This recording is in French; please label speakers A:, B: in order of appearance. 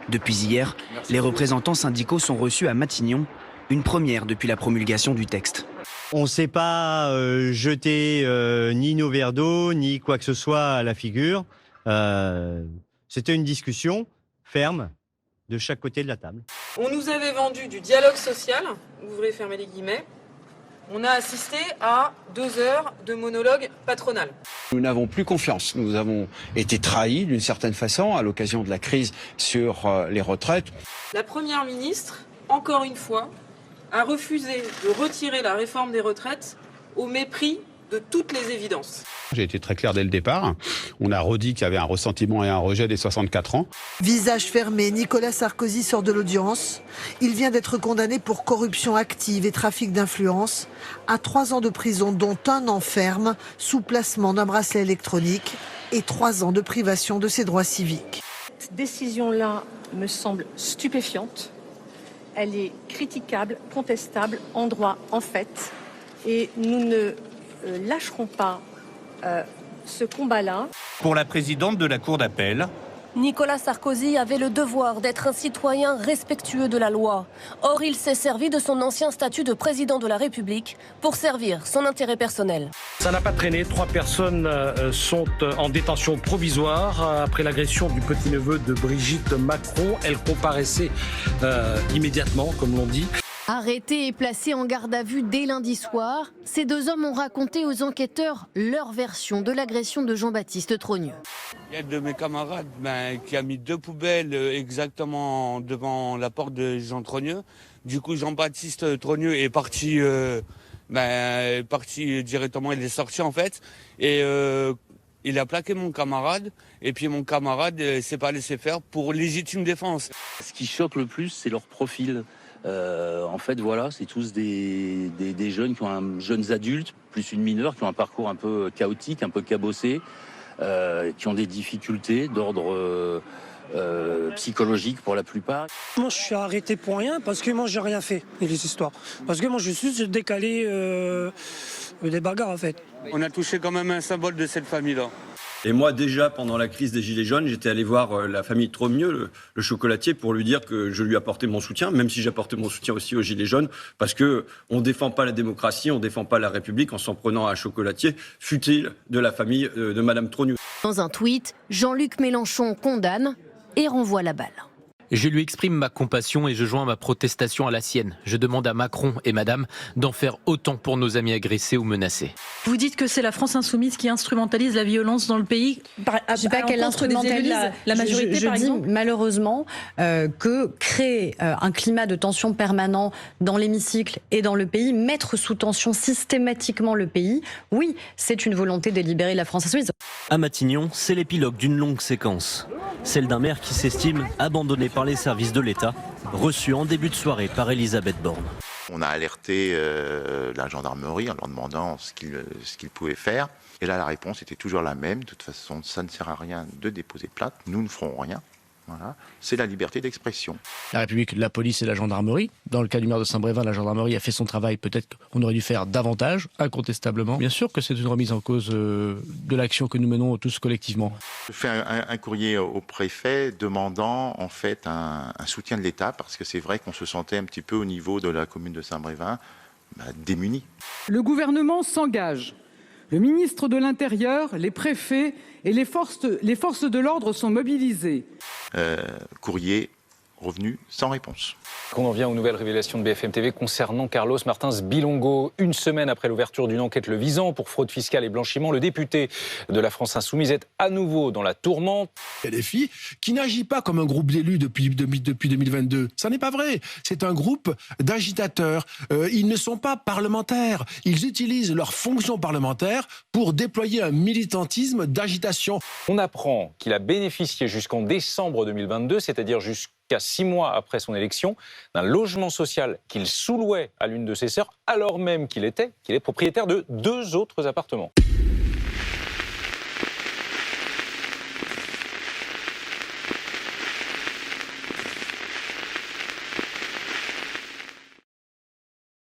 A: Depuis hier, les représentants syndicaux sont reçus à Matignon, une première depuis la promulgation du texte.
B: On ne s'est pas jeté ni nos verres d'eau, ni quoi que ce soit à la figure. C'était une discussion ferme de chaque côté de la table.
C: On nous avait vendu du dialogue social, ouvrez, fermez les guillemets. On a assisté à 2 heures de monologue patronal.
D: Nous n'avons plus confiance. Nous avons été trahis d'une certaine façon à l'occasion de la crise sur les retraites.
C: La Première ministre, encore une fois, a refusé de retirer la réforme des retraites au mépris de toutes les évidences.
E: J'ai été très clair dès le départ. On a redit qu'il y avait un ressentiment et un rejet des 64 ans.
F: Visage fermé, Nicolas Sarkozy sort de l'audience. Il vient d'être condamné pour corruption active et trafic d'influence à 3 ans de prison, dont 1 an ferme, sous placement d'un bracelet électronique et 3 ans de privation de ses droits civiques.
G: Cette décision-là me semble stupéfiante. Elle est critiquable, contestable, en droit, en fait. Et nous ne lâcherons pas ce combat-là.
H: Pour la présidente de la Cour d'appel,
I: Nicolas Sarkozy avait le devoir d'être un citoyen respectueux de la loi. Or, il s'est servi de son ancien statut de président de la République pour servir son intérêt personnel.
J: Ça n'a pas traîné. 3 personnes sont en détention provisoire après l'agression du petit-neveu de Brigitte Macron. Elle comparaissait immédiatement, comme l'on dit.
K: Arrêtés et placés en garde à vue dès lundi soir, ces 2 hommes ont raconté aux enquêteurs leur version de l'agression de Jean-Baptiste Trogneux.
L: Il y a de mes camarades qui a mis 2 poubelles exactement devant la porte de Jean Trogneux. Du coup, Jean-Baptiste Trogneux est parti, directement, il est sorti en fait. Et il a plaqué mon camarade. Et puis mon camarade s'est pas laissé faire pour légitime défense.
M: Ce qui choque le plus, c'est leur profil. En fait, voilà, c'est tous des jeunes jeunes adultes, plus une mineure, qui ont un parcours un peu chaotique, un peu cabossé, qui ont des difficultés d'ordre psychologique pour la plupart.
N: Moi, je suis arrêté pour rien parce que moi, j'ai rien fait, les histoires. Parce que moi, je suis décalé des bagarres, en fait.
L: On a touché quand même un symbole de cette famille-là.
O: Et moi, déjà, pendant la crise des Gilets jaunes, j'étais allé voir la famille Trogneux, le chocolatier, pour lui dire que je lui apportais mon soutien, même si j'apportais mon soutien aussi aux Gilets jaunes, parce que on défend pas la démocratie, on défend pas la République en s'en prenant à un chocolatier, fût-il de la famille de Madame Trogneux.
K: Dans un tweet, Jean-Luc Mélenchon condamne et renvoie la balle.
P: Je lui exprime ma compassion et je joins ma protestation à la sienne. Je demande à Macron et Madame d'en faire autant pour nos amis agressés ou menacés.
Q: Vous dites que c'est la France insoumise qui instrumentalise la violence dans le pays.
R: Je ne dis pas qu'elle instrumentalise
Q: la majorité,
R: je
Q: par
R: dis
Q: exemple.
R: Malheureusement que créer un climat de tension permanent dans l'hémicycle et dans le pays, mettre sous tension systématiquement le pays, oui, c'est une volonté délibérée de la France insoumise.
S: À Matignon, c'est l'épilogue d'une longue séquence. Celle d'un maire qui s'estime abandonné par les services de l'État, reçu en début de soirée par Elisabeth Borne.
T: On a alerté la gendarmerie en leur demandant ce qu'ils pouvaient faire. Et là, la réponse était toujours la même. De toute façon, ça ne sert à rien de déposer plainte. Nous ne ferons rien. Voilà. C'est la liberté d'expression.
U: La République, la police et la gendarmerie. Dans le cas du maire de Saint-Brévin, la gendarmerie a fait son travail. Peut-être qu'on aurait dû faire davantage, incontestablement. Bien sûr que c'est une remise en cause de l'action que nous menons tous collectivement.
T: Je fais un courrier au préfet demandant en fait un soutien de l'État, parce que c'est vrai qu'on se sentait un petit peu au niveau de la commune de Saint-Brévin démunis.
V: Le gouvernement s'engage. Le ministre de l'Intérieur, les préfets et les forces de l'ordre sont mobilisés.
T: Courrier revenu sans réponse.
W: On en vient aux nouvelles révélations de BFM TV concernant Carlos Martins Bilongo. Une semaine après l'ouverture d'une enquête le visant pour fraude fiscale et blanchiment, le député de la France Insoumise est à nouveau dans la tourmente.
X: LFI qui n'agit pas comme un groupe d'élus depuis 2022. Ça n'est pas vrai. C'est un groupe d'agitateurs. Ils ne sont pas parlementaires. Ils utilisent leur fonction parlementaire pour déployer un militantisme d'agitation.
W: On apprend qu'il a bénéficié jusqu'en décembre 2022, c'est-à-dire jusqu'à 6 mois après son élection, d'un logement social qu'il sous-louait à l'une de ses sœurs, alors même qu'il est propriétaire de 2 autres appartements.